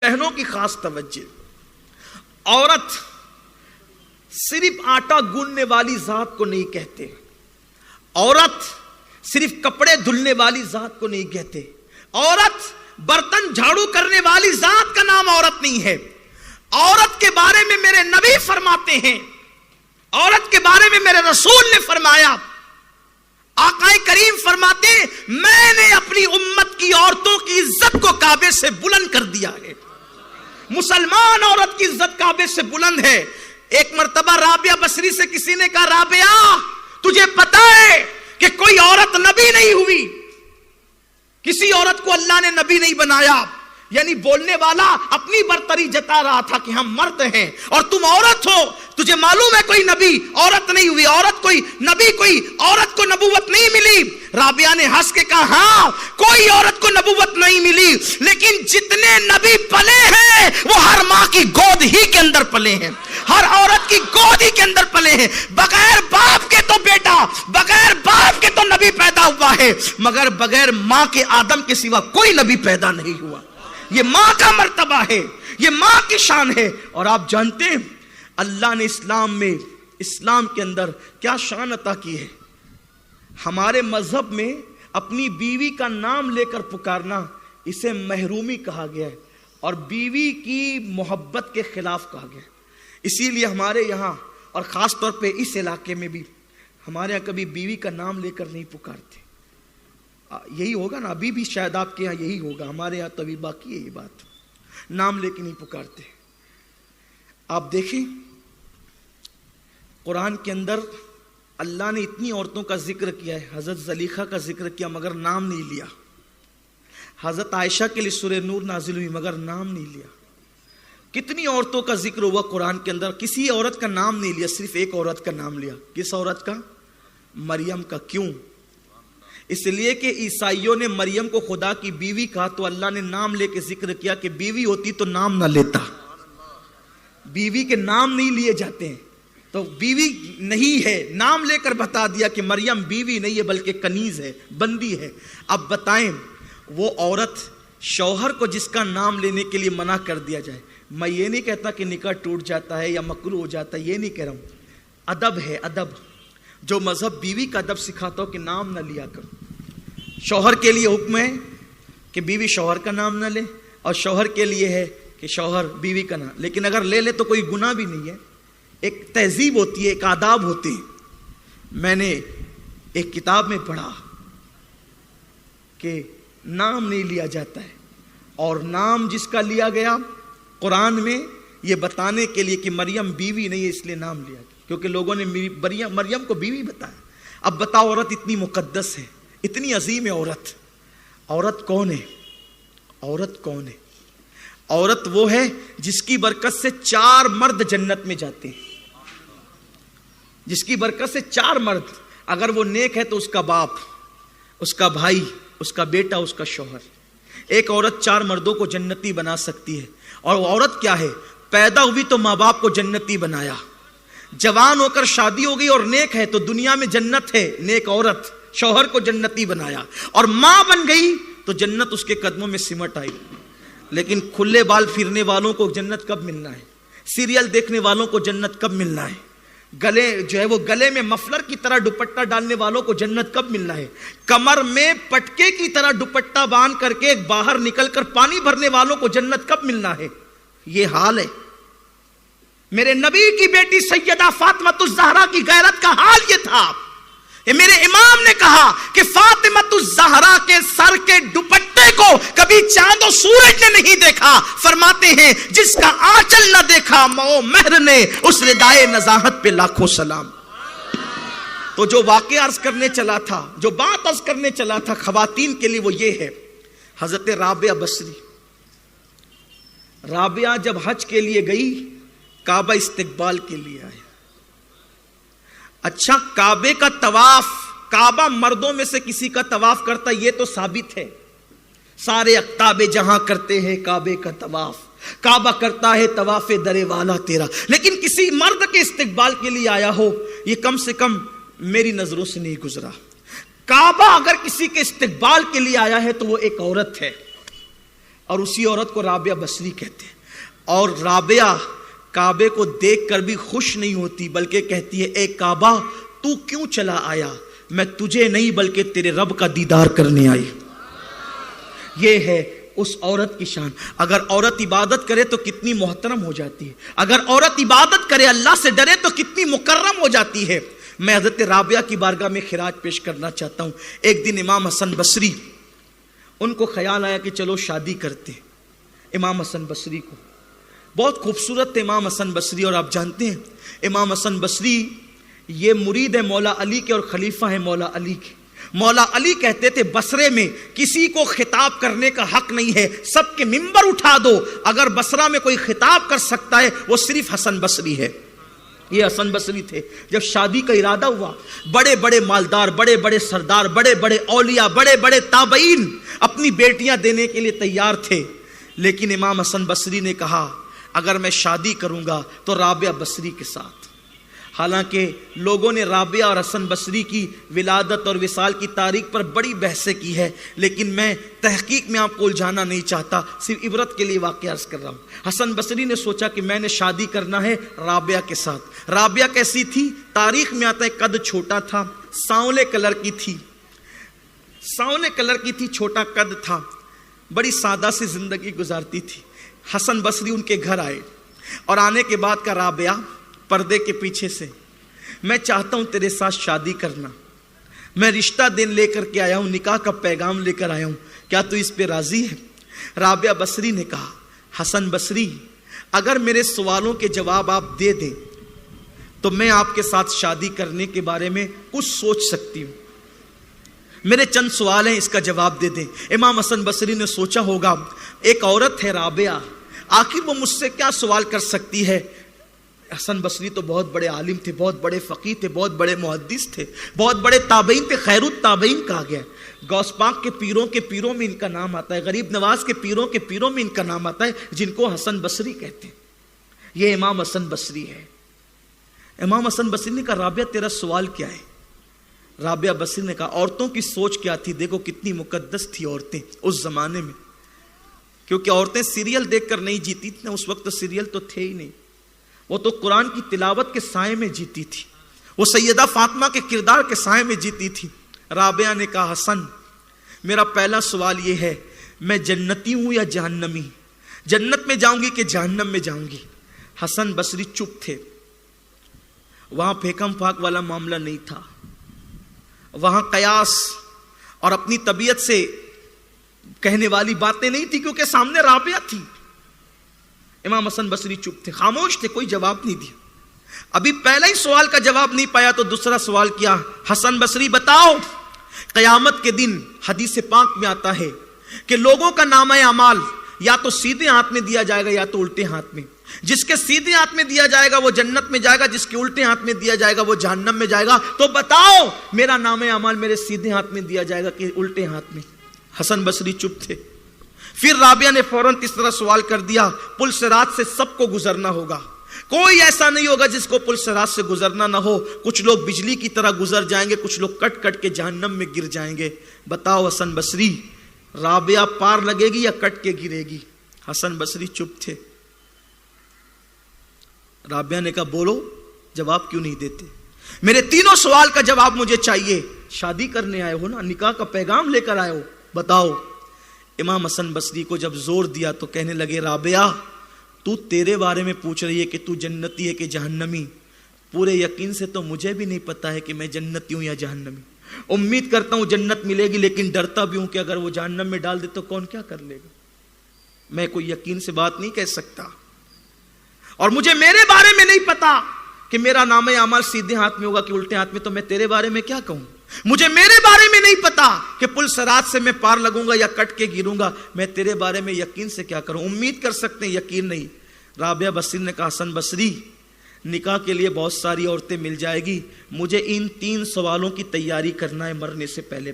بہنوں کی خاص توجہ، عورت صرف آٹا گوننے والی ذات کو نہیں کہتے، عورت صرف کپڑے دھلنے والی ذات کو نہیں کہتے، عورت برتن جھاڑو کرنے والی ذات کا نام عورت نہیں ہے۔ عورت کے بارے میں میرے نبی فرماتے ہیں، عورت کے بارے میں میرے رسول نے فرمایا، آقا کریم فرماتے ہیں میں نے اپنی امت کی عورتوں کی عزت کو کعبے سے بلند کر دیا ہے۔ مسلمان عورت کی عزت کعبے سے بلند ہے۔ ایک مرتبہ رابعہ بصری سے کسی نے کہا، رابعہ تجھے پتا ہے کہ کوئی عورت نبی نہیں ہوئی، کسی عورت کو اللہ نے نبی نہیں بنایا، یعنی بولنے والا اپنی برتری جتا رہا تھا کہ ہم مرد ہیں اور تم عورت ہو، تجھے معلوم ہے کوئی نبی عورت نہیں ہوئی، عورت کوئی نبی کوئی عورت کو نبوت نہیں ملی۔ رابعہ نے ہنس کے کہا، ہاں کوئی عورت کو نبوت نہیں ملی، لیکن جتنے نبی پلے ہیں وہ ہر ماں کی گود ہی کے اندر پلے ہیں، ہر عورت کی گود ہی کے اندر پلے ہیں۔ بغیر باپ کے تو بیٹا، بغیر باپ کے تو نبی پیدا ہوا ہے، مگر بغیر ماں کے آدم کے سوا کوئی نبی پیدا نہیں ہوا۔ یہ ماں کا مرتبہ ہے، یہ ماں کی شان ہے۔ اور آپ جانتے ہیں اللہ نے اسلام کے اندر کیا شان عطا کی ہے۔ ہمارے مذہب میں اپنی بیوی کا نام لے کر پکارنا اسے محرومی کہا گیا ہے اور بیوی کی محبت کے خلاف کہا گیا ہے۔ اسی لیے ہمارے یہاں اور خاص طور پہ اس علاقے میں بھی ہمارے یہاں کبھی بیوی کا نام لے کر نہیں پکارتے۔ یہی ہوگا نا، ابھی بھی شاید آپ کے یہاں یہی ہوگا، ہمارے یہاں تو ابھی باقی ہے یہ بات، نام لے کے نہیں پکارتے۔ آپ دیکھیں قرآن کے اندر اللہ نے اتنی عورتوں کا ذکر کیا ہے، حضرت زلیخا کا ذکر کیا مگر نام نہیں لیا، حضرت عائشہ کے لیے سورہ نور نازل ہوئی مگر نام نہیں لیا۔ کتنی عورتوں کا ذکر ہوا قرآن کے اندر، کسی عورت کا نام نہیں لیا، صرف ایک عورت کا نام لیا۔ کس عورت کا؟ مریم کا۔ کیوں؟ اس لیے کہ عیسائیوں نے مریم کو خدا کی بیوی کہا تو اللہ نے نام لے کے ذکر کیا کہ بیوی ہوتی تو نام نہ لیتا، بیوی کے نام نہیں لیے جاتے ہیں، تو بیوی نہیں ہے، نام لے کر بتا دیا کہ مریم بیوی نہیں ہے بلکہ کنیز ہے، بندی ہے۔ اب بتائیں وہ عورت شوہر کو جس کا نام لینے کے لیے منع کر دیا جائے، میں یہ نہیں کہتا کہ نکاح ٹوٹ جاتا ہے یا مکروہ ہو جاتا ہے، یہ نہیں کہہ رہا ہوں، ادب ہے، ادب جو مذہب بیوی کا ادب سکھاتا ہو کہ نام نہ لیا کرو۔ شوہر کے لیے حکم ہے کہ بیوی شوہر کا نام نہ لے اور شوہر کے لیے ہے کہ شوہر بیوی کا نام، لیکن اگر لے لے تو کوئی گناہ بھی نہیں ہے، ایک تہذیب ہوتی ہے، ایک آداب ہوتے ہیں۔ میں نے ایک کتاب میں پڑھا کہ نام نہیں لیا جاتا ہے، اور نام جس کا لیا گیا قرآن میں یہ بتانے کے لیے کہ مریم بیوی نہیں ہے اس لیے نام لیا گیا، کیونکہ لوگوں نے مریم کو بیوی بتایا۔ اب بتاؤ عورت اتنی مقدس ہے، اتنی عظیم ہے عورت، عورت کون ہے؟ عورت کون ہے؟ عورت وہ ہے جس کی برکت سے 4 مرد جنت میں جاتے ہیں، جس کی برکت سے 4 مرد، اگر وہ نیک ہے تو اس کا باپ، اس کا بھائی، اس کا بیٹا، اس کا شوہر۔ ایک عورت 4 مردوں کو جنتی بنا سکتی ہے، اور وہ عورت کیا ہے؟ پیدا ہوئی تو ماں باپ کو جنتی بنایا، جوان ہو کر شادی ہو گئی اور نیک ہے تو دنیا میں جنت ہے، نیک عورت، شوہر کو جنتی بنایا، اور ماں بن گئی تو جنت اس کے قدموں میں سمٹ آئی۔ لیکن کھلے بال پھرنے والوں کو جنت کب ملنا ہے؟ سیریل دیکھنے والوں کو جنت کب ملنا ہے؟ گلے جو ہے وہ گلے میں مفلر کی طرح دوپٹہ ڈالنے والوں کو جنت کب ملنا ہے؟ کمر میں پٹکے کی طرح دوپٹہ باندھ کر کے باہر نکل کر پانی بھرنے والوں کو جنت کب ملنا ہے؟ یہ حال ہے۔ میرے نبی کی بیٹی سیدہ فاطمہ الزہرا کی غیرت کا حال یہ تھا۔ میرے امام نے کہا کہ فاطمہ الزہرا کے سر کے دوپٹے کو کبھی چاند و سورج نے نہیں دیکھا، فرماتے ہیں جس کا آنچل نہ دیکھا مو مہر نے، اس ردائے نزاہت پہ لاکھوں سلام۔ تو جو واقعہ عرض کرنے چلا تھا، جو بات عرض کرنے چلا تھا خواتین کے لیے، وہ یہ ہے، حضرت رابعہ بصری، رابعہ جب حج کے لیے گئی کعبہ استقبال کے لیے آئے۔ اچھا کعبے کا طواف، کعبہ مردوں میں سے کسی کا طواف کرتا یہ تو ثابت ہے، سارے اقطاب جہاں کرتے ہیں کعبے کا طواف، کعبہ کرتا ہے طواف در والا تیرا، لیکن کسی مرد کے استقبال کے لیے آیا ہو یہ کم سے کم میری نظروں سے نہیں گزرا۔ کعبہ اگر کسی کے استقبال کے لیے آیا ہے تو وہ ایک عورت ہے، اور اسی عورت کو رابعہ بصری کہتے ہیں. اور رابعہ کعبے کو دیکھ کر بھی خوش نہیں ہوتی بلکہ کہتی ہے اے کعبہ تو کیوں چلا آیا؟ میں تجھے نہیں بلکہ تیرے رب کا دیدار کرنے آئی. یہ ہے اس عورت کی شان. اگر عورت عبادت کرے تو کتنی محترم ہو جاتی ہے. اگر عورت عبادت کرے اللہ سے ڈرے تو کتنی مکرم ہو جاتی ہے. میں حضرت رابعہ کی بارگاہ میں خراج پیش کرنا چاہتا ہوں. ایک دن امام حسن بصری ان کو خیال آیا کہ چلو شادی کرتے. امام حسن بصری کو بہت خوبصورت تھے امام حسن بصری. اور آپ جانتے ہیں امام حسن بصری یہ مرید ہے مولا علی کے اور خلیفہ ہے مولا علی کے. مولا علی کہتے تھے بصرے میں کسی کو خطاب کرنے کا حق نہیں ہے, سب کے منبر اٹھا دو. اگر بصرہ میں کوئی خطاب کر سکتا ہے وہ صرف حسن بصری ہے. یہ حسن بصری تھے. جب شادی کا ارادہ ہوا بڑے بڑے مالدار, بڑے بڑے سردار, بڑے بڑے اولیاء, بڑے بڑے تابعین اپنی بیٹیاں دینے کے لیے تیار تھے. لیکن امام حسن بصری نے کہا اگر میں شادی کروں گا تو رابعہ بصری کے ساتھ. حالانکہ لوگوں نے رابعہ اور حسن بصری کی ولادت اور وصال کی تاریخ پر بڑی بحثیں کی ہے, لیکن میں تحقیق میں آپ کو الجھانا نہیں چاہتا, صرف عبرت کے لیے واقعہ عرض کر رہا ہوں. حسن بصری نے سوچا کہ میں نے شادی کرنا ہے رابعہ کے ساتھ. رابعہ کیسی تھی؟ تاریخ میں آتا ہے قد چھوٹا تھا, سانولے کلر کی تھی, سانولے کلر کی تھی, چھوٹا قد تھا, بڑی سادہ سی زندگی گزارتی تھی. حسن بصری ان کے گھر آئے اور آنے کے بعد کا رابعہ پردے کے پیچھے سے میں چاہتا ہوں تیرے ساتھ شادی کرنا, میں رشتہ دین لے کر کے آیا ہوں, نکاح کا پیغام لے کر آیا ہوں, کیا تو اس پہ راضی ہے؟ رابعہ بصری نے کہا حسن بصری اگر میرے سوالوں کے جواب آپ دے دیں تو میں آپ کے ساتھ شادی کرنے کے بارے میں کچھ سوچ سکتی ہوں. میرے چند سوال ہیں, اس کا جواب دے دیں. امام حسن بصری نے سوچا ہوگا ایک عورت ہے رابعہ, آخر وہ مجھ سے کیا سوال کر سکتی ہے. حسن بصری تو بہت بڑے عالم تھے, بہت بڑے فقیہ تھے, بہت بڑے محدث تھے, بہت بڑے تابعین تھے, خیر التابعین کہا گیا. غوث پاک کے پیروں میں ان کا نام آتا ہے, غریب نواز کے پیروں میں ان کا نام آتا ہے, جن کو حسن بصری کہتے ہیں. یہ امام حسن بصری ہے. امام حسن بصری نے کہا رابعہ تیرا سوال کیا ہے؟ رابعہ بصری نے کہا عورتوں کی سوچ کیا تھی, دیکھو کتنی مقدس تھی عورتیں اس زمانے میں, کیونکہ عورتیں سیریل دیکھ کر نہیں جیتی تھی, اس وقت تو سیریل تو تھے ہی نہیں, وہ تو قرآن کی تلاوت کے سائے میں جیتی تھی, وہ سیدہ فاطمہ کے کردار کے سائے میں جیتی تھی. رابعہ نے کہا حسن میرا پہلا سوال یہ ہے میں جنتی ہوں یا جہنمی, جنت میں جاؤں گی کہ جہنم میں جاؤں گی؟ حسن بصری چپ تھے. وہاں پھیکم پھاک والا معاملہ نہیں تھا, وہاں قیاس اور اپنی طبیعت سے کہنے والی باتیں نہیں تھی, کیونکہ سامنے رابعہ تھی. امام حسن بصری چپ تھے, خاموش تھے, کوئی جواب نہیں دیا. ابھی پہلا ہی سوال کا جواب نہیں پایا تو دوسرا سوال کیا, حسن بصری بتاؤ قیامت کے دن حدیث پاک میں آتا ہے کہ لوگوں کا نامہ اعمال یا تو سیدھے ہاتھ میں دیا جائے گا یا تو الٹے ہاتھ میں. جس کے سیدھے ہاتھ میں دیا جائے گا وہ جنت میں جائے گا, جس کے الٹے ہاتھ میں دیا جائے گا وہ جہنم میں جائے گا. تو بتاؤ میرا نامہ اعمال میرے سیدھے ہاتھ میں دیا جائے گا کہ الٹے ہاتھ میں؟ حسن بصری چپ تھے. پھر رابعہ نے فوراً تیسرا سوال کر دیا, پل صراط سے سب کو گزرنا ہوگا, کوئی ایسا نہیں ہوگا جس کو پل صراط سے گزرنا نہ ہو. کچھ لوگ بجلی کی طرح گزر جائیں گے, کچھ لوگ کٹ کٹ کے جہنم میں گر جائیں گے. بتاؤ حسن بصری رابعہ پار لگے گی یا کٹ کے گرے گی؟ حسن بصری چپ تھے. رابعہ نے کہا بولو جواب کیوں نہیں دیتے؟ میرے تینوں سوال کا جواب مجھے چاہیے. شادی کرنے آئے ہو نا, نکاح کا پیغام لے کر آئے ہو, بتاؤ. امام حسن بصری کو جب زور دیا تو کہنے لگے رابعہ تو تیرے بارے میں پوچھ رہی ہے کہ تو جنتی ہے کہ جہنمی, پورے یقین سے تو مجھے بھی نہیں پتا ہے کہ میں جنتی ہوں یا جہنمی. امید کرتا ہوں جنت ملے گی, لیکن ڈرتا بھی ہوں کہ اگر وہ جہنم میں ڈال دے تو کون کیا کر لے گا. میں کوئی یقین سے بات نہیں کہہ سکتا, اور مجھے میرے بارے میں نہیں پتا کہ میرا نامہ اعمال سیدھے ہاتھ میں ہوگا کہ الٹے ہاتھ میں, تو میں تیرے بارے میں کیا کہوں. مجھے میرے بارے میں نہیں پتا کہ پل صراط سے میں پار لگوں گا یا کٹ کے گروں گا, میں تیرے بارے میں یقین سے کیا کروں. امید کر سکتے ہیں, یقین نہیں. رابعہ بصری نے کہا حسن بصری نکاح کے لیے بہت ساری عورتیں مل جائے گی, مجھے ان 3 سوالوں کی تیاری کرنا ہے مرنے سے پہلے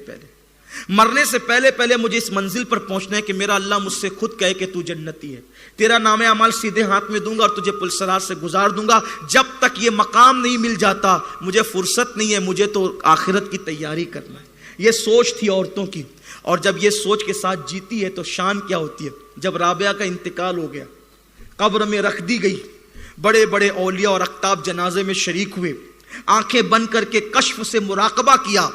پہلے مجھے اس منزل پر پہنچنا ہے کہ میرا اللہ مجھ سے خود کہے کہ تو جنتی ہے, تیرا نام اعمال سیدھے ہاتھ میں دوں گا اور تجھے پل صراط سے گزار دوں گا. جب تک یہ مقام نہیں مل جاتا مجھے فرصت نہیں ہے, مجھے تو آخرت کی تیاری کرنا ہے. یہ سوچ تھی عورتوں کی. اور جب یہ سوچ کے ساتھ جیتی ہے تو شان کیا ہوتی ہے. جب رابعہ کا انتقال ہو گیا, قبر میں رکھ دی گئی, بڑے بڑے اولیاء اور اقطاب جنازے میں شریک ہوئے, آنکھیں بند کر کے کشف سے مراقبہ کیا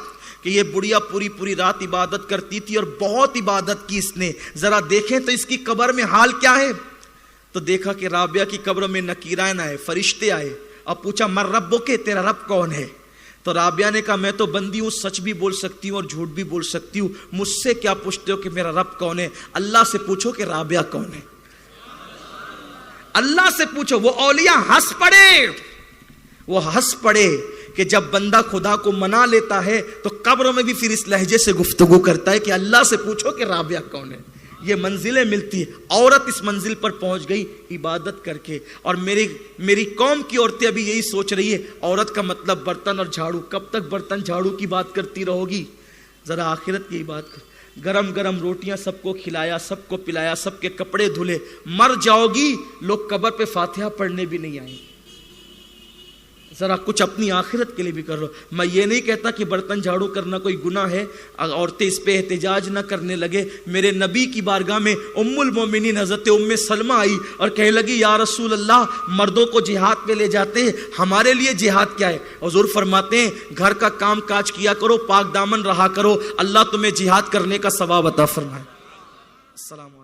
کہ یہ بڑھیا پوری رات عبادت کرتی تھی اور بہت عبادت کی اس نے, ذرا دیکھیں تو اس کی قبر میں حال کیا ہے. تو دیکھا کہ رابعہ کی قبر میں نکیرین آئے, فرشتے آئے, اب پوچھا مر ربو کے, تیرا رب کون ہے؟ تو رابعہ نے کہا میں تو بندی ہوں, سچ بھی بول سکتی ہوں اور جھوٹ بھی بول سکتی ہوں, مجھ سے کیا پوچھتے ہو کہ میرا رب کون ہے؟ اللہ سے پوچھو کہ رابعہ کون ہے, اللہ سے پوچھو. وہ اولیاء ہنس پڑے کہ جب بندہ خدا کو منا لیتا ہے تو قبر میں بھی پھر اس لہجے سے گفتگو کرتا ہے کہ اللہ سے پوچھو کہ رابعہ کون ہے. یہ منزلیں ملتی ہیں. عورت اس منزل پر پہنچ گئی عبادت کر کے. اور میری قوم کی عورتیں ابھی یہی سوچ رہی ہے عورت کا مطلب برتن اور جھاڑو, کب تک برتن جھاڑو کی بات کرتی رہو گی؟ ذرا آخرت کی بات کر. گرم گرم روٹیاں سب کو کھلایا, سب کو پلایا, سب کے کپڑے دھلے, مر جاؤ گی لوگ قبر پہ فاتحہ پڑھنے بھی نہیں آئیں. ذرا کچھ اپنی آخرت کے لیے بھی کر لو. میں یہ نہیں کہتا کہ برتن جھاڑو کرنا کوئی گناہ ہے, عورتیں اس پہ احتجاج نہ کرنے لگے. میرے نبی کی بارگاہ میں ام المومنین حضرت ام سلمہ آئی اور کہنے لگی یا رسول اللہ, مردوں کو جہاد پہ لے جاتے ہیں, ہمارے لیے جہاد کیا ہے؟ حضور فرماتے ہیں گھر کا کام کاج کیا کرو, پاک دامن رہا کرو, اللہ تمہیں جہاد کرنے کا ثواب عطا فرمائے. السلام علیکم.